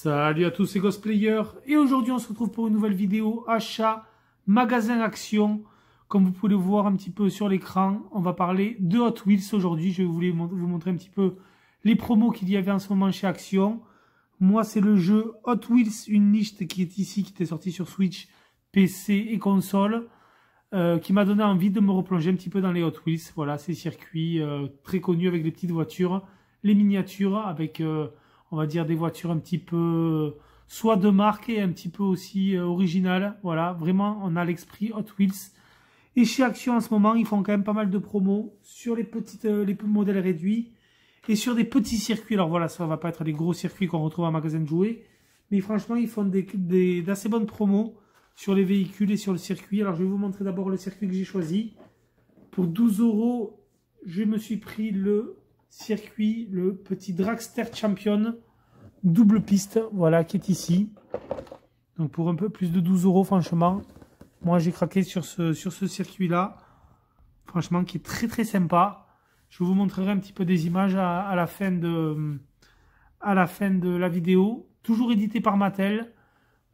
Salut à tous, c'est Ghostplayer et aujourd'hui on se retrouve pour une nouvelle vidéo achat magasin action. Comme vous pouvez le voir un petit peu sur l'écran, on va parler de Hot Wheels aujourd'hui. Je voulais vous montrer un petit peu les promos qu'il y avait en ce moment chez Action. Moi c'est le jeu Hot Wheels Unleashed qui est ici, qui était sorti sur Switch, PC et console, qui m'a donné envie de me replonger un petit peu dans les Hot Wheels. Voilà, ces circuits très connus avec les petites voitures, les miniatures avec... on va dire des voitures un petit peu soit de marque et un petit peu aussi originales. Voilà, vraiment on a l'esprit Hot Wheels. Et chez Action en ce moment, ils font quand même pas mal de promos sur les modèles réduits et sur des petits circuits. Alors voilà, ça va pas être des gros circuits qu'on retrouve en magasin de jouets, mais franchement ils font d'assez bonnes promos sur les véhicules et sur le circuit. Alors je vais vous montrer d'abord le circuit que j'ai choisi. Pour 12 €, je me suis pris le circuit, le petit Dragster Champion double piste, voilà, qui est ici. Donc pour un peu plus de 12 €, franchement, moi j'ai craqué sur ce circuit là, franchement, qui est très très sympa. Je vous montrerai un petit peu des images à la fin de la vidéo. Toujours édité par Mattel.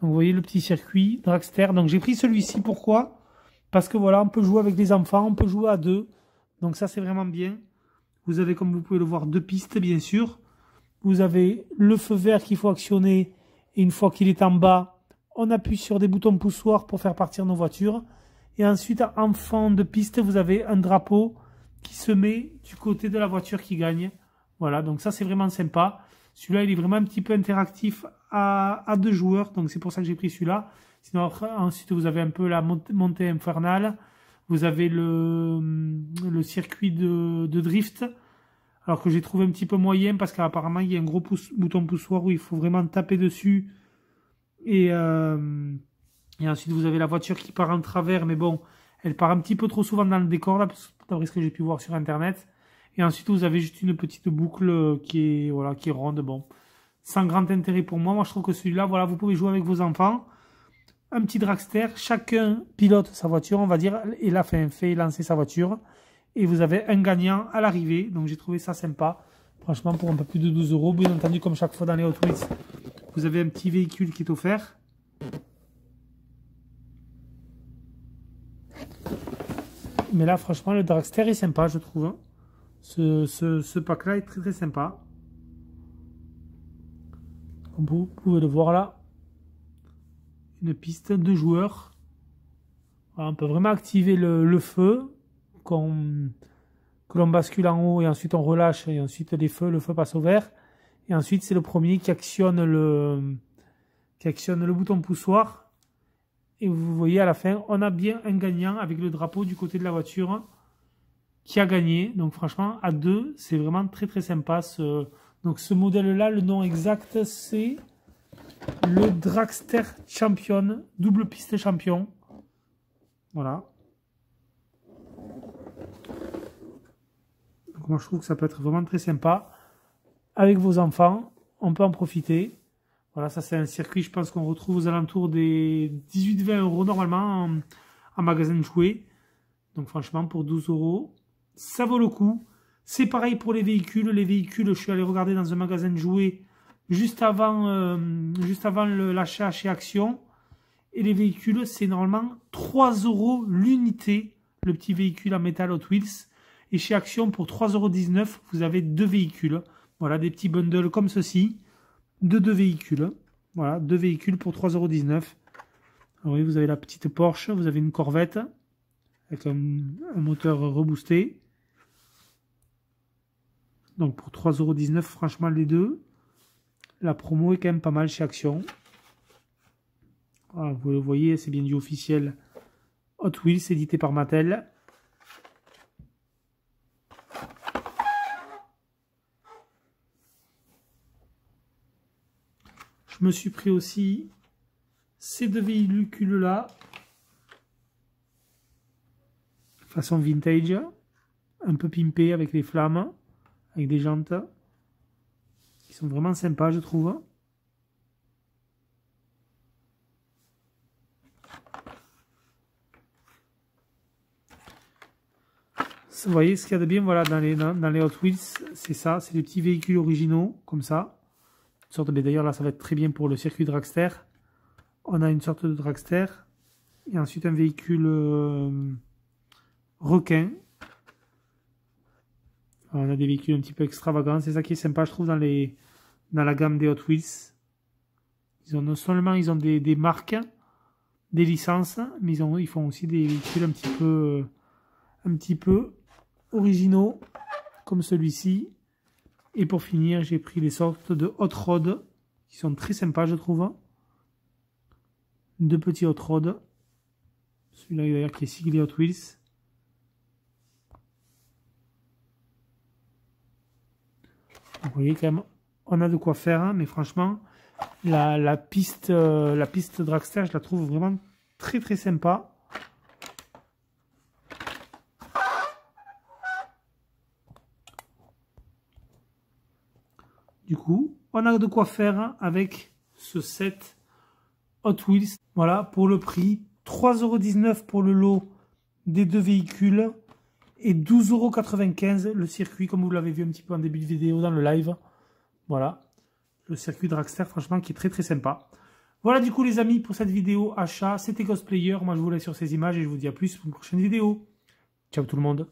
Donc vous voyez le petit circuit Dragster. Donc j'ai pris celui-ci, pourquoi? Parce que voilà, on peut jouer avec les enfants, on peut jouer à deux, donc ça c'est vraiment bien. Vous avez, comme vous pouvez le voir, deux pistes, bien sûr. Vous avez le feu vert qu'il faut actionner. Et une fois qu'il est en bas, on appuie sur des boutons poussoirs pour faire partir nos voitures. Et ensuite, en fond de piste, vous avez un drapeau qui se met du côté de la voiture qui gagne. Voilà, donc ça, c'est vraiment sympa. Celui-là, il est vraiment un petit peu interactif à deux joueurs. Donc c'est pour ça que j'ai pris celui-là. Sinon, ensuite, vous avez un peu la montée infernale. Vous avez le circuit de drift, alors que j'ai trouvé un petit peu moyen parce qu'apparemment il y a un gros bouton poussoir où il faut vraiment taper dessus. Et ensuite vous avez la voiture qui part en travers, mais bon, elle part un petit peu trop souvent dans le décor, là, d'après ce que j'ai pu voir sur internet. Et ensuite vous avez juste une petite boucle qui est ronde, bon, sans grand intérêt pour moi. Moi je trouve que celui-là, voilà, vous pouvez jouer avec vos enfants. Un petit dragster, chacun pilote sa voiture, on va dire, et là fait lancer sa voiture. Et vous avez un gagnant à l'arrivée, donc j'ai trouvé ça sympa. Franchement, pour un peu plus de 12 €, bien entendu, comme chaque fois dans les Hot Wheels, vous avez un petit véhicule qui est offert. Mais là, franchement, le dragster est sympa, je trouve. Ce pack-là est très très sympa. Comme vous pouvez le voir là. Une piste de joueurs. Voilà, on peut vraiment activer le feu que l'on bascule en haut et ensuite on relâche et ensuite le feu passe au vert. Et ensuite c'est le premier qui actionne le bouton poussoir. Et vous voyez à la fin, on a bien un gagnant avec le drapeau du côté de la voiture qui a gagné. Donc franchement, à deux, c'est vraiment très très sympa. Donc ce modèle-là, le nom exact, c'est le Dragster Champion, double piste champion. Voilà. Donc moi je trouve que ça peut être vraiment très sympa. Avec vos enfants, on peut en profiter. Voilà, ça c'est un circuit, je pense qu'on retrouve aux alentours des 18-20 € normalement en magasin de jouets. Donc franchement, pour 12 €, ça vaut le coup. C'est pareil pour les véhicules. Les véhicules, je suis allé regarder dans un magasin de jouets juste avant l'achat chez Action. Et les véhicules, c'est normalement 3 € l'unité, le petit véhicule en métal Hot Wheels. Et chez Action, pour 3,19 €, vous avez deux véhicules. Voilà, des petits bundles comme ceci, de deux véhicules. Voilà, deux véhicules pour 3,19 €. Alors oui, vous avez la petite Porsche, vous avez une Corvette avec un moteur reboosté. Donc pour 3,19 €, franchement, les deux. La promo est quand même pas mal chez Action. Voilà, vous le voyez, c'est bien du officiel Hot Wheels, édité par Mattel. Je me suis pris aussi ces deux véhicules-là, façon vintage, un peu pimpé avec les flammes, avec des jantes, qui sont vraiment sympas, je trouve. Vous voyez ce qu'il y a de bien, voilà, dans les Hot Wheels, c'est ça, c'est des petits véhicules originaux, comme ça. Une sorte de, d'ailleurs là ça va être très bien pour le circuit dragster. On a une sorte de dragster et ensuite un véhicule requin. Alors, on a des véhicules un petit peu extravagants, c'est ça qui est sympa je trouve dans la gamme des Hot Wheels. Ils ont non seulement ils ont des marques, des licences, mais ils font aussi des véhicules un petit peu originaux comme celui-ci. Et pour finir, j'ai pris des sortes de hot rod qui sont très sympas, je trouve. Deux petits hot rod. Celui-là d'ailleurs qui est siglé Hot Wheels. Donc, vous voyez quand même, on a de quoi faire, hein, mais franchement, la piste dragster, je la trouve vraiment très très sympa. Du coup, on a de quoi faire avec ce set Hot Wheels. Voilà, pour le prix, 3,19 € pour le lot des deux véhicules et 12,95 € le circuit, comme vous l'avez vu un petit peu en début de vidéo dans le live. Voilà, le circuit dragster, franchement, qui est très très sympa. Voilà du coup les amis pour cette vidéo achat, c'était Ghostplayer. Moi je vous laisse sur ces images et je vous dis à plus pour une prochaine vidéo. Ciao tout le monde.